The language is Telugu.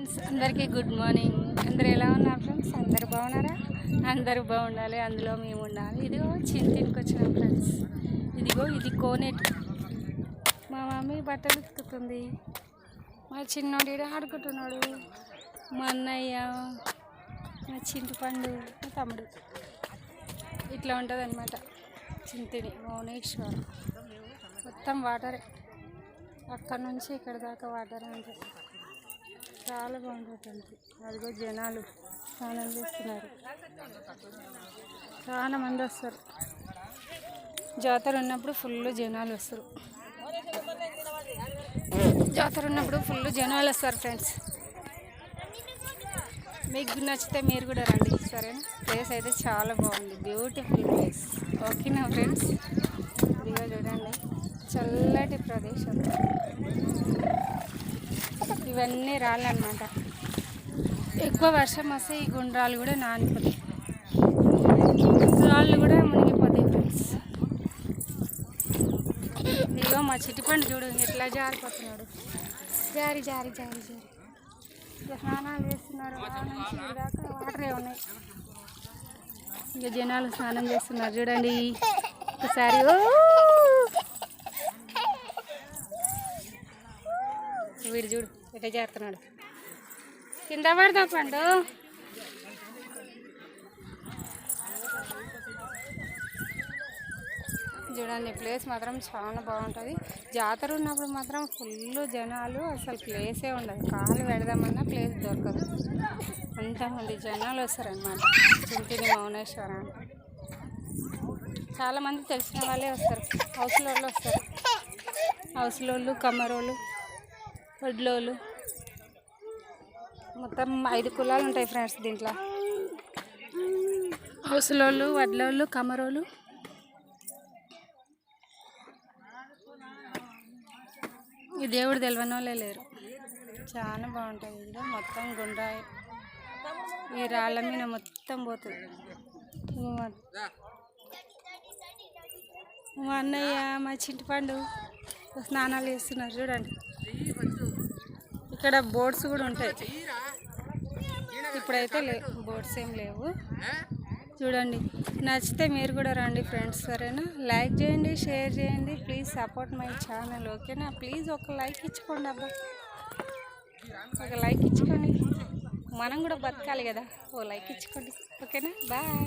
ఫ్రెండ్స్ అందరికీ గుడ్ మార్నింగ్. అందరు ఎలా ఉన్నారు ఫ్రెండ్స్? అందరు బాగున్నారా? అందరూ బాగుండాలి, అందులో మేము ఉండాలి. ఇదిగో చింతికి వచ్చినాం ఫ్రెండ్స్. ఇదిగో ఇది కోనేట్. మా మమ్మీ బట్టలు ఉతుకుతుంది, మా చిన్నోడు ఆడుకుంటున్నాడు, మా అన్నయ్య, మా చింటి పండు, మా తమ్ముడు. ఇట్లా ఉంటుంది అన్నమాట చింతిని భువనేశ్వరం. మొత్తం వాటరే, అక్కడ నుంచి ఇక్కడ దాకా వాటర్ ఉంటుంది. చాలా బాగుంటుంది. అదిగో జనాలు స్నానం చేస్తున్నారు, చాలా మంది వస్తారు. జాతర ఉన్నప్పుడు ఫుల్ జనాలు వస్తారు. జాతర ఉన్నప్పుడు ఫుల్ జనాలు వస్తారు ఫ్రెండ్స్. మీకు నచ్చితే మీరు కూడా రండి, సరేనా? ప్లేస్ అయితే చాలా బాగుంది, బ్యూటిఫుల్ ప్లేస్. ఓకేనా ఫ్రెండ్స్? ఇదిగో చూడండి, చల్లటి ప్రదేశం. ఇవన్నీ రాళ్ళన్నమాట. ఎక్కువ వర్షం వస్తే ఈ గుండ్రాలు కూడా నానిపోతాయి, రాళ్ళు కూడా మునిగిపోతాయి ఫ్రెండ్స్. ఇదిగో మా చిట్టిపండు చూడు ఎట్లా జారిపోతున్నాడు, జారి జారి జారి జారి. స్నానాలు చేస్తున్నారు, నుంచి దాకా వాటరే ఉన్నాయి. ఇక జనాలు స్నానం చేస్తున్నారు చూడండి ఒకసారి. వీడు చూడు ఎట్లా చేస్తున్నాడు, కింద పడతా పండు. చూడండి ప్లేస్ మాత్రం చాలా బాగుంటుంది. జాతర ఉన్నప్పుడు మాత్రం ఫుల్ జనాలు, అసలు ప్లేసే ఉండదు. కాలు పెడదామన్నా ప్లేస్ దొరకదు, అంతమంది జనాలు వస్తారనమాట చింతిని భువనేశ్వరం. చాలామంది తెలిసిన వాళ్ళే వస్తారు, హౌస్లోళ్ళు వస్తారు. హౌస్లోళ్ళు, కమ్మరోళ్ళు, వడ్లోళ్ళు, మొత్తం 5 కులాలు ఉంటాయి ఫ్రెండ్స్ దీంట్లో. హౌస్లోళ్ళు, వడ్లోళ్ళు, కమ్మరోళ్ళు. ఈ దేవుడు తెలియని వాళ్ళే లేరు. చాలా బాగుంటుంది. ఇది మొత్తం గుండ్రాయి, ఈ రాళ్ళ మీద మొత్తం పోతుంది. మా అన్నయ్య, మా చింటి పండు స్నానాలు చేస్తున్నారు చూడండి. ఇక్కడ బోట్స్ కూడా ఉంటాయి, ఇప్పుడైతే బోట్స్ ఏం లేవు. చూడండి, నచ్చితే మీరు కూడా రండి ఫ్రెండ్స్, సరేనా? లైక్ చేయండి, షేర్ చేయండి, ప్లీజ్ సపోర్ట్ మై ఛానల్, ఓకేనా? ప్లీజ్ ఒక లైక్ ఇచ్చుకోండి అబ్బా, ఒక లైక్ ఇచ్చుకోండి. మనం కూడా బతకాలి కదా, ఓ లైక్ ఇచ్చుకోండి, ఓకేనా? బాయ్.